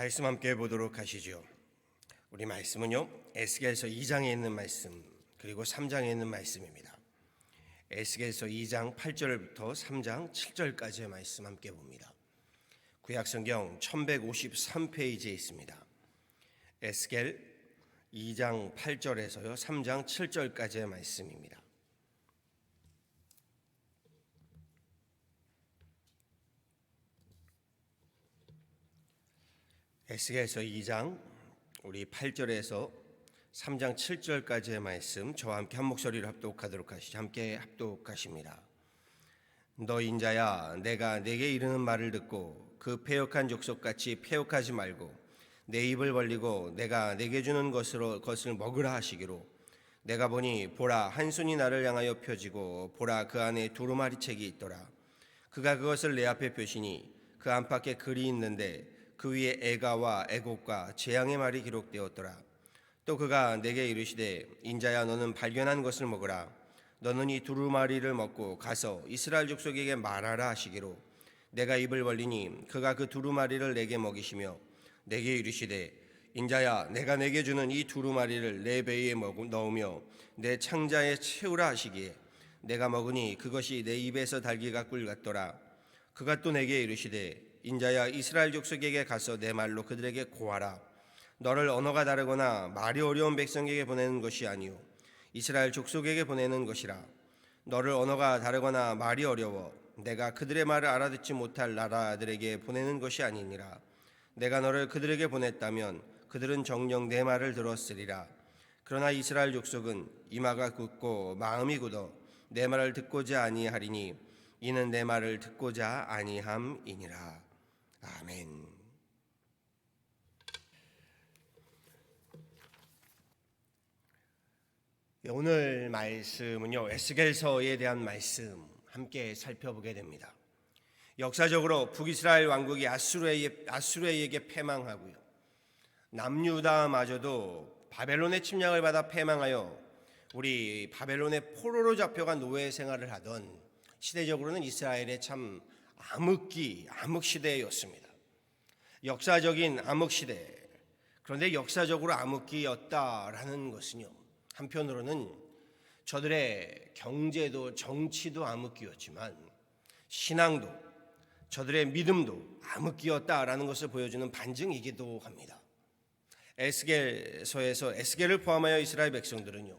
말씀 함께 보도록 하시죠. 우리 말씀은요, 에스겔서 2장에 있는 말씀 그리고 3장에 있는 말씀입니다. 에스겔서 2장 8절부터 3장 7절까지의 말씀 함께 봅니다. 구약성경 1153페이지에 있습니다. 에스겔 2장 8절에서요 3장 7절까지의 말씀입니다. 에스겔서 2장 우리 8절에서 3장 7절까지의 말씀 저와 함께 한 목소리로 합독하도록 하시죠. 함께 합독하십니다. 너 인자야, 내가 내게 이르는 말을 듣고 그 패역한 족속같이 패역하지 말고 내 입을 벌리고 내가 내게 주는 것을 먹으라 하시기로, 내가 보니 보라 한 손이 나를 향하여 펴지고 보라 그 안에 두루마리 책이 있더라. 그가 그것을 내 앞에 펴시니 그 안팎에 글이 있는데 그 위에 애가와 애곡과 재앙의 말이 기록되었더라. 또 그가 내게 이르시되, 인자야, 너는 발견한 것을 먹으라. 너는 이 두루마리를 먹고 가서 이스라엘 족속에게 말하라 하시기로, 내가 입을 벌리니 그가 그 두루마리를 내게 먹이시며 내게 이르시되, 인자야, 내가 내게 주는 이 두루마리를 내 배에 넣으며 내 창자에 채우라 하시기에, 내가 먹으니 그것이 내 입에서 달기가 꿀 같더라. 그가 또 내게 이르시되, 인자야, 이스라엘 족속에게 가서 내 말로 그들에게 고하라. 너를 언어가 다르거나 말이 어려운 백성에게 보내는 것이 아니요 이스라엘 족속에게 보내는 것이라. 너를 언어가 다르거나 말이 어려워 내가 그들의 말을 알아듣지 못할 나라들에게 보내는 것이 아니니라. 내가 너를 그들에게 보냈다면 그들은 정녕 내 말을 들었으리라. 그러나 이스라엘 족속은 이마가 굳고 마음이 굳어 내 말을 듣고자 아니하리니 이는 내 말을 듣고자 아니함이니라. 아멘. 오늘 말씀은요, 에스겔서에 대한 말씀 함께 살펴보게 됩니다. 역사적으로 북이스라엘 왕국이 아수르에게 패망하고요, 남유다마저도 바벨론의 침략을 받아 패망하여 우리 바벨론의 포로로 잡혀간 노예 생활을 하던 시대적으로는 이스라엘의 참 암흑 시대였습니다. 역사적인 암흑 시대. 그런데 역사적으로 암흑기였다라는 것은요, 한편으로는 저들의 경제도 정치도 암흑기였지만 신앙도 저들의 믿음도 암흑기였다라는 것을 보여주는 반증이기도 합니다. 에스겔서에서 에스겔을 포함하여 이스라엘 백성들은요,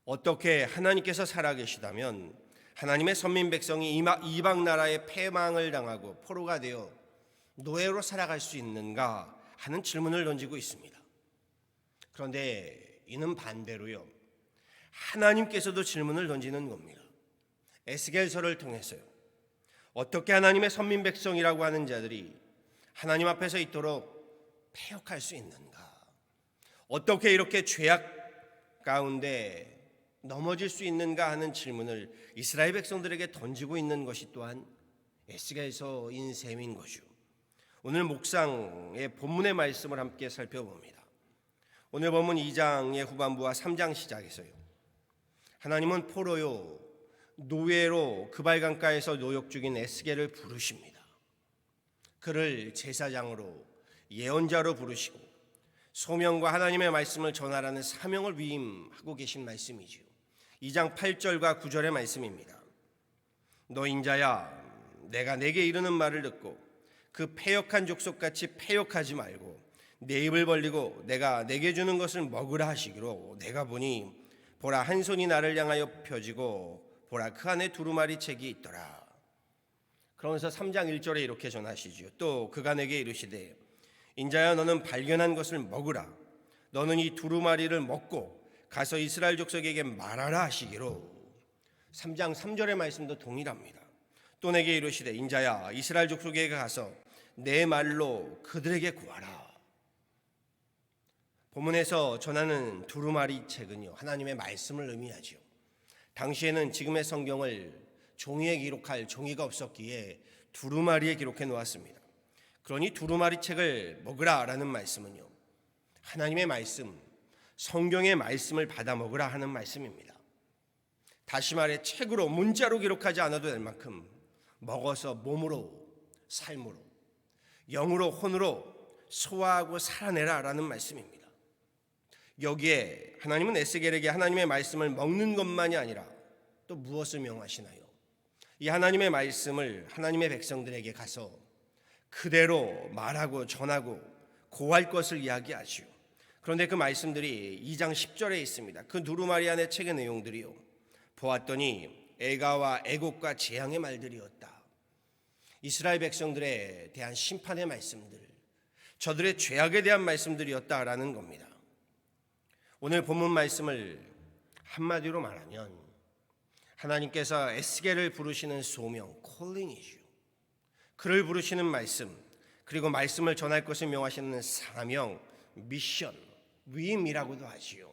어떻게 하나님께서 살아계시다면 하나님의 선민 백성이 이방 나라의 패망을 당하고 포로가 되어 노예로 살아갈 수 있는가 하는 질문을 던지고 있습니다. 그런데 이는 반대로요, 하나님께서도 질문을 던지는 겁니다. 에스겔서를 통해서요, 어떻게 하나님의 선민 백성이라고 하는 자들이 하나님 앞에서 있도록 패역할 수 있는가, 어떻게 이렇게 죄악 가운데 넘어질 수 있는가 하는 질문을 이스라엘 백성들에게 던지고 있는 것이 또한 에스겔서인 셈인 거죠. 오늘 묵상의 본문의 말씀을 함께 살펴봅니다. 오늘 본문 2장의 후반부와 3장 시작에서요, 하나님은 포로요 노예로 그발강가에서 노역 중인 에스겔을 부르십니다. 그를 제사장으로 예언자로 부르시고 소명과 하나님의 말씀을 전하라는 사명을 위임하고 계신 말씀이지요. 2장 8절과 9절의 말씀입니다. 너 인자야, 내가 내게 이르는 말을 듣고 그 패역한 족속같이 패역하지 말고 내 입을 벌리고 내가 내게 주는 것을 먹으라 하시기로, 내가 보니 보라 한 손이 나를 향하여 펴지고 보라 그 안에 두루마리 책이 있더라. 그러면서 3장 1절에 이렇게 전하시죠. 또 그가 내게 이르시되, 인자야, 너는 발견한 것을 먹으라. 너는 이 두루마리를 먹고 가서 이스라엘 족속에게 말하라 하시기로. 3장 3절의 말씀도 동일합니다. 또 내게 이르시되, 인자야, 이스라엘 족속에게 가서 내 말로 그들에게 고하라. 본문에서 전하는 두루마리 책은요, 하나님의 말씀을 의미하죠. 당시에는 지금의 성경을 종이에 기록할 종이가 없었기에 두루마리에 기록해 놓았습니다. 그러니 두루마리 책을 먹으라라는 말씀은요, 하나님의 말씀, 성경의 말씀을 받아 먹으라 하는 말씀입니다. 다시 말해 책으로 문자로 기록하지 않아도 될 만큼 먹어서 몸으로, 삶으로, 영으로, 혼으로 소화하고 살아내라라는 말씀입니다. 여기에 하나님은 에스겔에게 하나님의 말씀을 먹는 것만이 아니라 또 무엇을 명하시나요? 이 하나님의 말씀을 하나님의 백성들에게 가서 그대로 말하고 전하고 고할 것을 이야기하시오. 그런데 그 말씀들이 2장 10절에 있습니다. 그 두루마리 안의 책의 내용들이요, 보았더니 애가와 애곡과 재앙의 말들이었다. 이스라엘 백성들에 대한 심판의 말씀들, 저들의 죄악에 대한 말씀들이었다라는 겁니다. 오늘 본문 말씀을 한마디로 말하면 하나님께서 에스겔을 부르시는 소명, 콜링이죠. 그를 부르시는 말씀, 그리고 말씀을 전할 것을 명하시는 사명, 미션, 위임이라고도 하지요.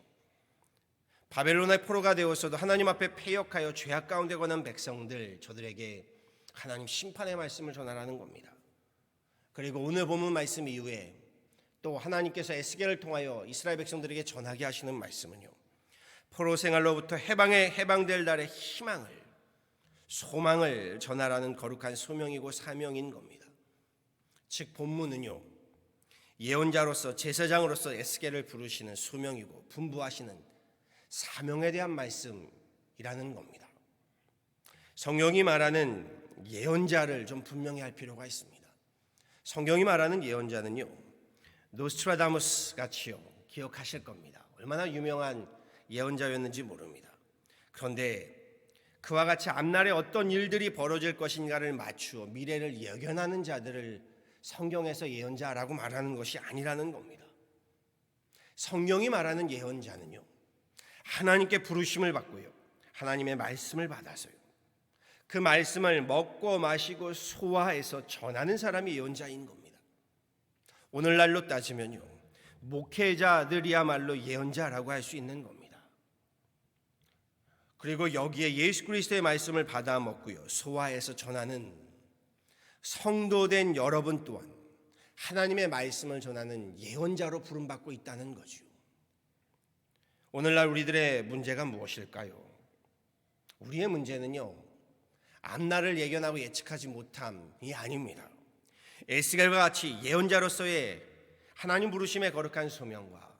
바벨론의 포로가 되었어도 하나님 앞에 패역하여 죄악 가운데 거는 백성들, 저들에게 하나님 심판의 말씀을 전하라는 겁니다. 그리고 오늘 본문 말씀 이후에 또 하나님께서 에스겔을 통하여 이스라엘 백성들에게 전하게 하시는 말씀은요, 포로 생활로부터 해방될 날의 희망을, 소망을 전하라는 거룩한 소명이고 사명인 겁니다. 즉 본문은요, 예언자로서 제사장으로서 에스겔을 부르시는 소명이고 분부하시는 사명에 대한 말씀이라는 겁니다. 성경이 말하는 예언자를 좀 분명히 할 필요가 있습니다. 성경이 말하는 예언자는요, 노스트라다무스 같이요, 기억하실 겁니다. 얼마나 유명한 예언자였는지 모릅니다. 그런데 그와 같이 앞날에 어떤 일들이 벌어질 것인가를 맞추어 미래를 예견하는 자들을 성경에서 예언자라고 말하는 것이 아니라는 겁니다. 성경이 말하는 예언자는요, 하나님께 부르심을 받고요, 하나님의 말씀을 받아서요, 그 말씀을 먹고 마시고 소화해서 전하는 사람이 예언자인 겁니다. 오늘날로 따지면요, 목회자들이야말로 예언자라고 할 수 있는 겁니다. 그리고 여기에 예수 그리스도의 말씀을 받아 먹고요, 소화해서 전하는 성도된 여러분 또한 하나님의 말씀을 전하는 예언자로 부름받고 있다는 거죠. 오늘날 우리들의 문제가 무엇일까요? 우리의 문제는요, 앞날을 예견하고 예측하지 못함이 아닙니다. 에스겔과 같이 예언자로서의 하나님 부르심의 거룩한 소명과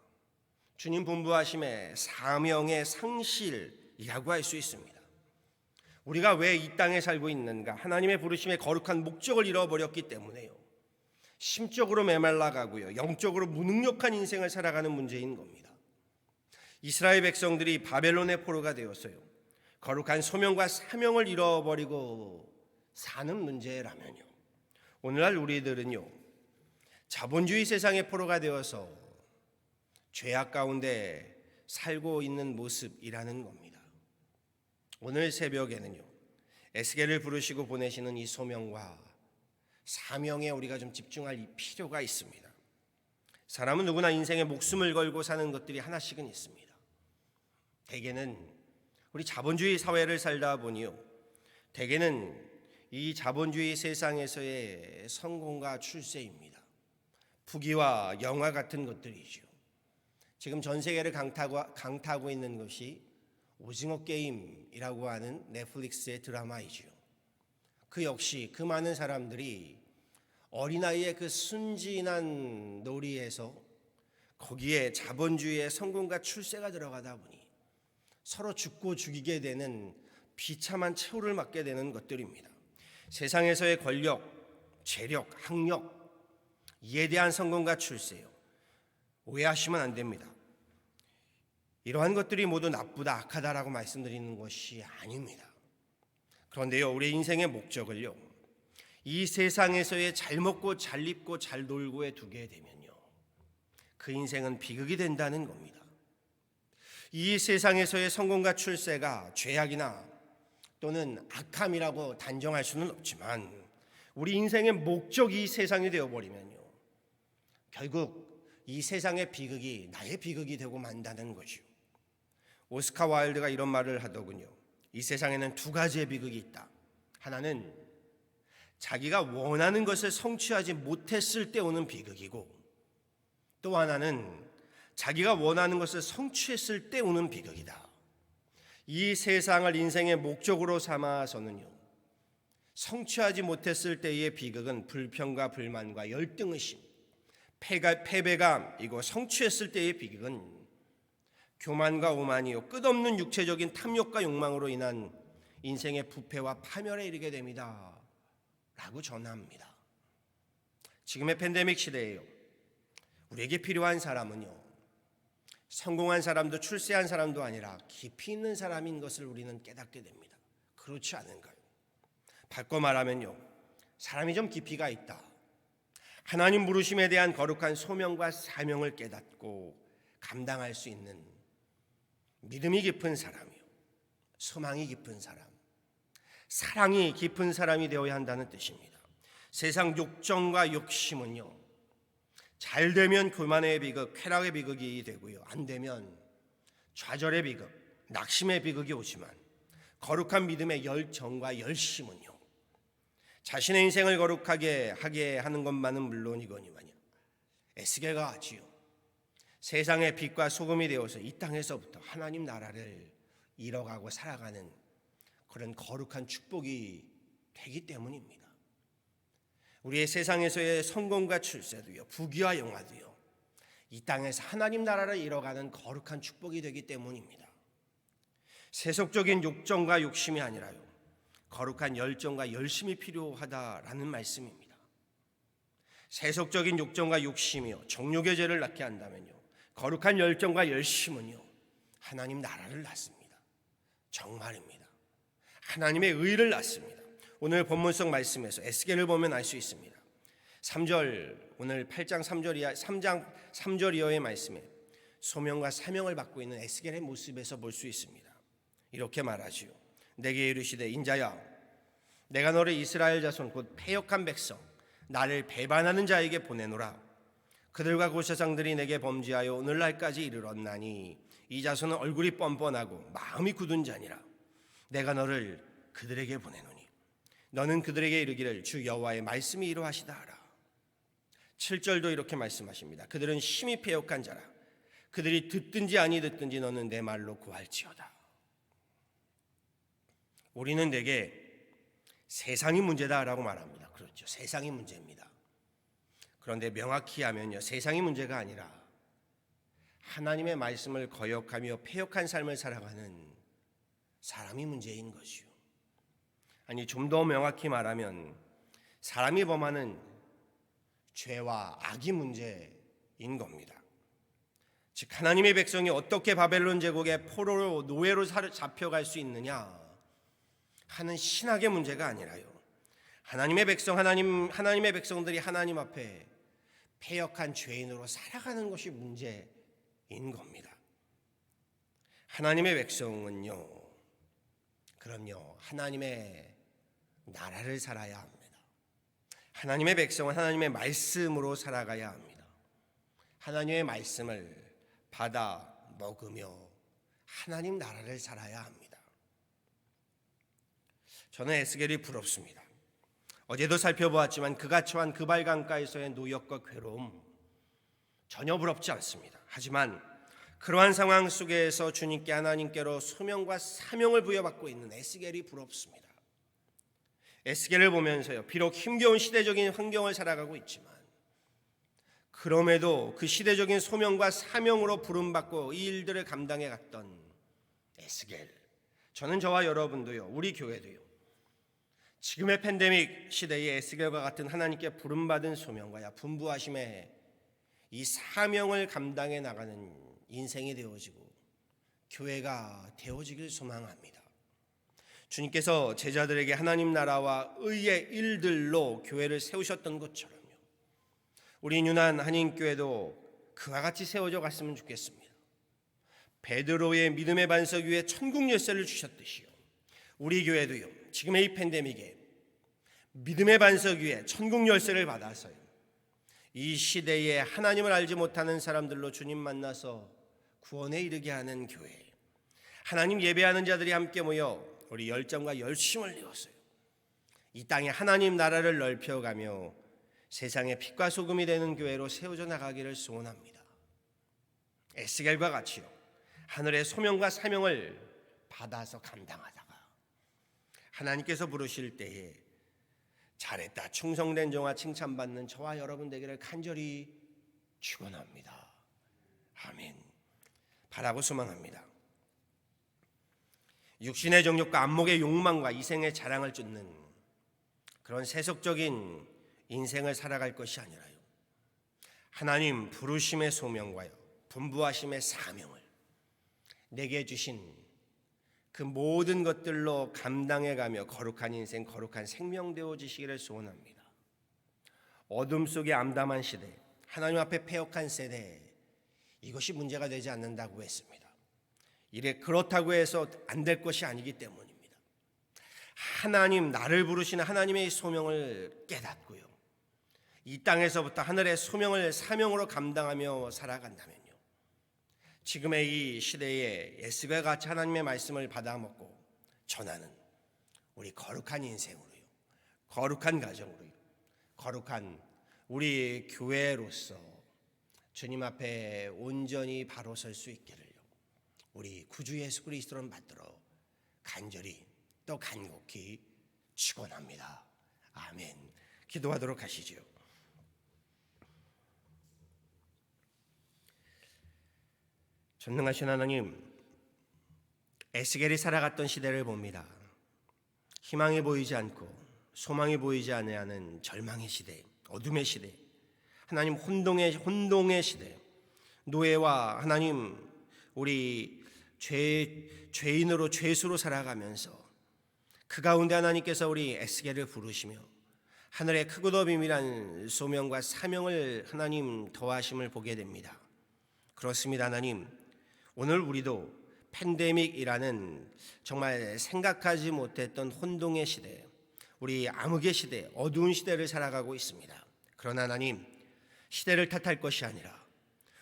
주님 분부하심의 사명의 상실이라고 할 수 있습니다. 우리가 왜 이 땅에 살고 있는가? 하나님의 부르심의 거룩한 목적을 잃어버렸기 때문에요, 심적으로 메말라가고요, 영적으로 무능력한 인생을 살아가는 문제인 겁니다. 이스라엘 백성들이 바벨론의 포로가 되었어요. 거룩한 소명과 사명을 잃어버리고 사는 문제라면요, 오늘날 우리들은요, 자본주의 세상의 포로가 되어서 죄악 가운데 살고 있는 모습이라는 겁니다. 오늘 새벽에는요, 에스겔을 부르시고 보내시는 이 소명과 사명에 우리가 좀 집중할 필요가 있습니다. 사람은 누구나 인생에 목숨을 걸고 사는 것들이 하나씩은 있습니다. 대개는 우리 자본주의 사회를 살다 보니요, 대개는 이 자본주의 세상에서의 성공과 출세입니다. 부귀와 영화 같은 것들이죠. 지금 전 세계를 강타하고 있는 것이 오징어 게임이라고 하는 넷플릭스의 드라마이죠. 그 역시 그 많은 사람들이 어린아이의 그 순진한 놀이에서 거기에 자본주의의 성공과 출세가 들어가다 보니 서로 죽고 죽이게 되는 비참한 최후를 맞게 되는 것들입니다. 세상에서의 권력, 재력, 학력, 이에 대한 성공과 출세요, 오해하시면 안 됩니다. 이러한 것들이 모두 나쁘다, 악하다라고 말씀드리는 것이 아닙니다. 그런데요, 우리 인생의 목적을요, 이 세상에서의 잘 먹고 잘 입고 잘 놀고에 두게 되면요, 그 인생은 비극이 된다는 겁니다. 이 세상에서의 성공과 출세가 죄악이나 또는 악함이라고 단정할 수는 없지만 우리 인생의 목적이 이 세상이 되어버리면요, 결국 이 세상의 비극이 나의 비극이 되고 만다는 것이요. 오스카 와일드가 이런 말을 하더군요. 이 세상에는 두 가지의 비극이 있다. 하나는 자기가 원하는 것을 성취하지 못했을 때 오는 비극이고, 또 하나는 자기가 원하는 것을 성취했을 때 오는 비극이다. 이 세상을 인생의 목적으로 삼아서는요, 성취하지 못했을 때의 비극은 불평과 불만과 열등의심, 패배가 이고 성취했을 때의 비극은 교만과 오만이요 끝없는 육체적인 탐욕과 욕망으로 인한 인생의 부패와 파멸에 이르게 됩니다 라고 전합니다. 지금의 팬데믹 시대에요, 우리에게 필요한 사람은요, 성공한 사람도 출세한 사람도 아니라 깊이 있는 사람인 것을 우리는 깨닫게 됩니다. 그렇지 않은가요? 바꿔 말하면요, 사람이 좀 깊이가 있다, 하나님 부르심에 대한 거룩한 소명과 사명을 깨닫고 감당할 수 있는 믿음이 깊은 사람이요, 소망이 깊은 사람, 사랑이 깊은 사람이 되어야 한다는 뜻입니다. 세상 욕정과 욕심은요, 잘 되면 교만의 비극, 쾌락의 비극이 되고요, 안 되면 좌절의 비극, 낙심의 비극이 오지만 거룩한 믿음의 열정과 열심은요, 자신의 인생을 거룩하게 하게 하는 것만은 물론이거니만요, 에스겔과 같이요, 세상의 빛과 소금이 되어서 이 땅에서부터 하나님 나라를 이뤄가고 살아가는 그런 거룩한 축복이 되기 때문입니다. 우리의 세상에서의 성공과 출세도요, 부귀와 영화도요, 이 땅에서 하나님 나라를 이뤄가는 거룩한 축복이 되기 때문입니다. 세속적인 욕정과 욕심이 아니라요, 거룩한 열정과 열심이 필요하다라는 말씀입니다. 세속적인 욕정과 욕심이요, 정욕의 죄를 낳게 한다면요, 거룩한 열정과 열심은요, 하나님 나라를 낳습니다. 정말입니다. 하나님의 의를 낳습니다. 오늘 본문 속 말씀에서 에스겔을 보면 알 수 있습니다. 3절, 오늘 8장 3장 3절 이하의 말씀에 소명과 사명을 받고 있는 에스겔의 모습에서 볼 수 있습니다. 이렇게 말하지요. 내게 이르시되 인자야, 내가 너를 이스라엘 자손 곧 패역한 백성, 나를 배반하는 자에게 보내노라. 그들과 그 세상들이 내게 범죄하여 오늘날까지 이르렀나니 이 자손은 얼굴이 뻔뻔하고 마음이 굳은 자니라. 내가 너를 그들에게 보내노니 너는 그들에게 이르기를 주 여호와의 말씀이 이러하시다 하라. 7절도 이렇게 말씀하십니다. 그들은 심히 패역한 자라. 그들이 듣든지 아니 듣든지 너는 내 말로 구할지어다. 우리는 내게 세상이 문제다라고 말합니다. 그렇죠, 세상이 문제입니다. 그런데 명확히 하면요, 세상이 문제가 아니라 하나님의 말씀을 거역하며 패역한 삶을 살아가는 사람이 문제인 것이요. 아니, 좀 더 명확히 말하면 사람이 범하는 죄와 악이 문제인 겁니다. 즉, 하나님의 백성이 어떻게 바벨론 제국의 포로로 노예로 잡혀갈 수 있느냐 하는 신학의 문제가 아니라요, 하나님의 백성들이 하나님 앞에 패역한 죄인으로 살아가는 것이 문제인 겁니다. 하나님의 백성은요, 그럼요, 하나님의 나라를 살아야 합니다. 하나님의 백성은 하나님의 말씀으로 살아가야 합니다. 하나님의 말씀을 받아 먹으며 하나님 나라를 살아야 합니다. 저는 에스겔이 부럽습니다. 어제도 살펴보았지만 그가 처한 그발 강가에서의 노역과 괴로움 전혀 부럽지 않습니다. 하지만 그러한 상황 속에서 주님께 하나님께로 소명과 사명을 부여받고 있는 에스겔이 부럽습니다. 에스겔을 보면서요, 비록 힘겨운 시대적인 환경을 살아가고 있지만 그럼에도 그 시대적인 소명과 사명으로 부름받고 이 일들을 감당해 갔던 에스겔, 저는 저와 여러분도요, 우리 교회도요, 지금의 팬데믹 시대의 에스겔과 같은 하나님께 부름받은 소명과 분부하심의 이 사명을 감당해 나가는 인생이 되어지고 교회가 되어지길 소망합니다. 주님께서 제자들에게 하나님 나라와 의의 일들로 교회를 세우셨던 것처럼요, 우리 유난 한인교회도 그와 같이 세워져 갔으면 좋겠습니다. 베드로의 믿음의 반석 위에 천국 열쇠를 주셨듯이요, 우리 교회도요, 지금의 이 팬데믹에 믿음의 반석 위에 천국 열쇠를 받아서요, 이 시대에 하나님을 알지 못하는 사람들로 주님 만나서 구원에 이르게 하는 교회, 하나님 예배하는 자들이 함께 모여 우리 열정과 열심을 내었어요. 이 땅에 하나님 나라를 넓혀가며 세상의 빛과 소금이 되는 교회로 세워져 나가기를 소원합니다. 에스겔과 같이요, 하늘의 소명과 사명을 받아서 감당하다가 하나님께서 부르실 때에 잘했다, 충성된 종아 칭찬받는 저와 여러분 되기를 간절히 축원합니다. 아멘. 바라고 소망합니다. 육신의 정욕과 안목의 욕망과 이생의 자랑을 쫓는 그런 세속적인 인생을 살아갈 것이 아니라요, 하나님 부르심의 소명과요 분부하심의 사명을 내게 주신 그 모든 것들로 감당해가며 거룩한 인생, 거룩한 생명 되어지시기를 소원합니다. 어둠 속의 암담한 시대, 하나님 앞에 패역한 세대, 이것이 문제가 되지 않는다고 했습니다. 이래 그렇다고 해서 안 될 것이 아니기 때문입니다. 하나님, 나를 부르시는 하나님의 소명을 깨닫고요, 이 땅에서부터 하늘의 소명을 사명으로 감당하며 살아간다면요, 지금의 이 시대에 예수와 같이 하나님의 말씀을 받아먹고 전하는 우리 거룩한 인생으로요, 거룩한 가정으로요, 거룩한 우리 교회로서 주님 앞에 온전히 바로 설 수 있기를요, 우리 구주 예수 그리스도를 받들어 간절히 또 간곡히 축원합니다. 아멘. 기도하도록 하시죠. 전능하신 하나님, 에스겔이 살아갔던 시대를 봅니다. 희망이 보이지 않고 소망이 보이지 않는 절망의 시대, 어둠의 시대, 하나님 혼동의 시대, 노예와 하나님 우리 죄인으로 죄수로 살아가면서 그 가운데 하나님께서 우리 에스겔을 부르시며 하늘의 크고 더 비밀한 소명과 사명을 하나님 더하심을 보게 됩니다. 그렇습니다. 하나님, 오늘 우리도 팬데믹이라는 정말 생각하지 못했던 혼동의 시대, 우리 암흑의 시대, 어두운 시대를 살아가고 있습니다. 그러나 하나님, 시대를 탓할 것이 아니라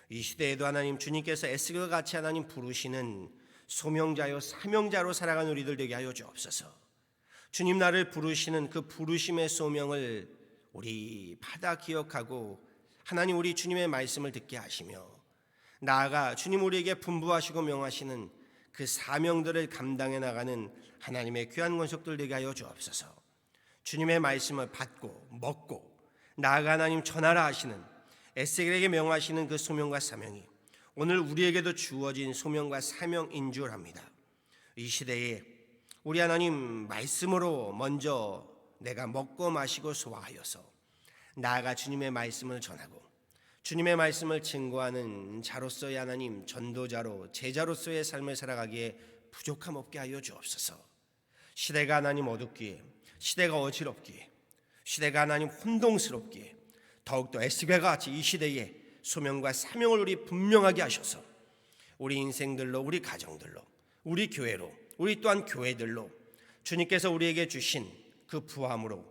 이 시대에도 하나님 주님께서 에스겔과 같이 하나님 부르시는 소명자요 사명자로 살아가는 우리들 되게 하여 주옵소서. 주님 나를 부르시는 그 부르심의 소명을 우리 받아 기억하고 하나님 우리 주님의 말씀을 듣게 하시며 나아가 주님 우리에게 분부하시고 명하시는 그 사명들을 감당해 나가는 하나님의 귀한 권속들 되게 하여 주옵소서. 주님의 말씀을 받고 먹고 나아가 하나님 전하라 하시는 에스겔에게 명하시는 그 소명과 사명이 오늘 우리에게도 주어진 소명과 사명인 줄 압니다. 이 시대에 우리 하나님 말씀으로 먼저 내가 먹고 마시고 소화하여서 나아가 주님의 말씀을 전하고 주님의 말씀을 증거하는 자로서의 하나님 전도자로 제자로서의 삶을 살아가기에 부족함 없게 하여 주옵소서. 시대가 하나님 어둡기에, 시대가 어지럽기에, 시대가 하나님 혼동스럽기에 더욱더 에스겔과 같이 이 시대에 소명과 사명을 우리 분명하게 하셔서 우리 인생들로, 우리 가정들로, 우리 교회로, 우리 또한 교회들로 주님께서 우리에게 주신 그 부함으로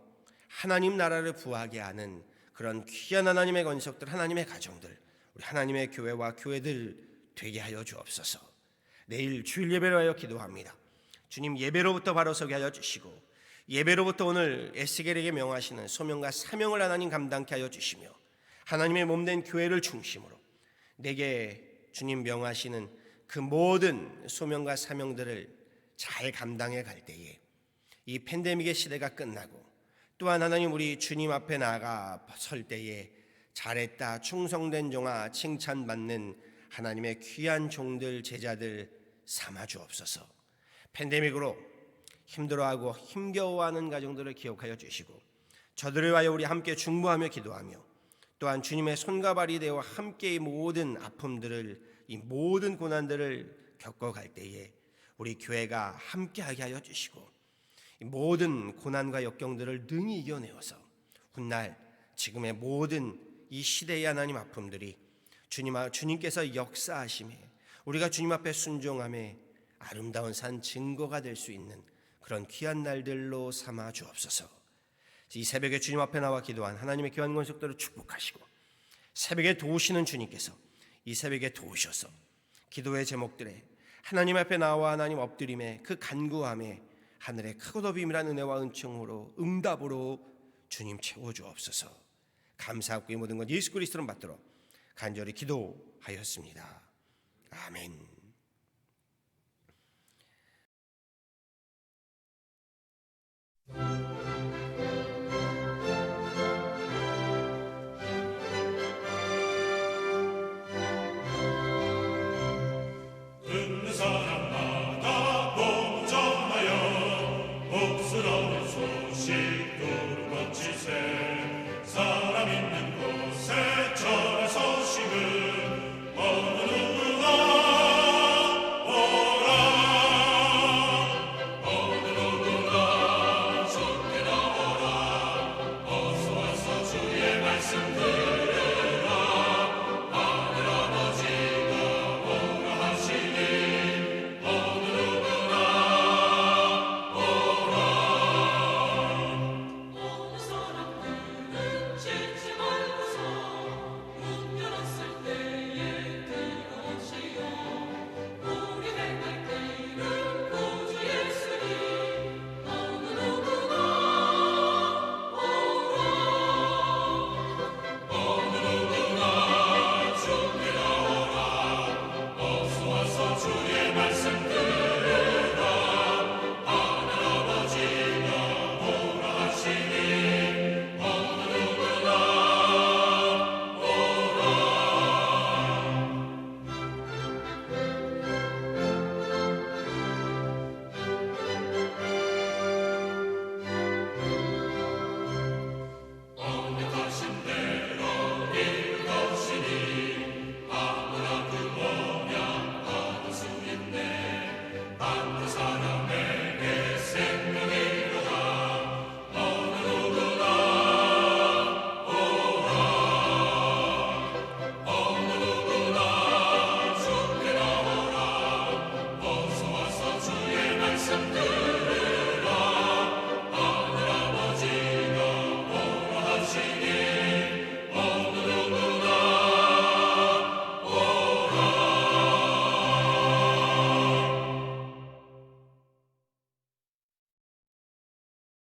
하나님 나라를 부하게 하는 그런 귀한 하나님의 건석들, 하나님의 가정들, 우리 하나님의 교회와 교회들 되게 하여 주옵소서. 내일 주일 예배로 하여 기도합니다. 주님 예배로부터 바로 서게 하여 주시고 예배로부터 오늘 에스겔에게 명하시는 소명과 사명을 하나님 감당케 하여 주시며 하나님의 몸된 교회를 중심으로 내게 주님 명하시는 그 모든 소명과 사명들을 잘 감당해 갈 때에 이 팬데믹의 시대가 끝나고 또한 하나님 우리 주님 앞에 나아가 설 때에 잘했다 충성된 종아 칭찬받는 하나님의 귀한 종들 제자들 삼아 주옵소서. 팬데믹으로 힘들어하고 힘겨워하는 가정들을 기억하여 주시고 저들을 위하여 우리 함께 중보하며 기도하며 또한 주님의 손과 발이 되어 함께 이 모든 아픔들을 이 모든 고난들을 겪어갈 때에 우리 교회가 함께하게 하여 주시고 이 모든 고난과 역경들을 능히 이겨내어서 훗날 지금의 모든 이 시대의 하나님 아픔들이 주님께서 역사하심에 우리가 주님 앞에 순종함에 아름다운 산 증거가 될 수 있는 그런 귀한 날들로 삼아 주옵소서. 이 새벽에 주님 앞에 나와 기도한 하나님의 귀한 권속들을 축복하시고 새벽에 도우시는 주님께서 이 새벽에 도우셔서 기도의 제목들에 하나님 앞에 나와 하나님 엎드림에 그 간구함에 하늘의 크고 더 비밀한 은혜와 은총으로 응답으로 주님 채워주옵소서. 감사하고 이 모든 것 예수 그리스도를 받들어 간절히 기도하였습니다. 아멘.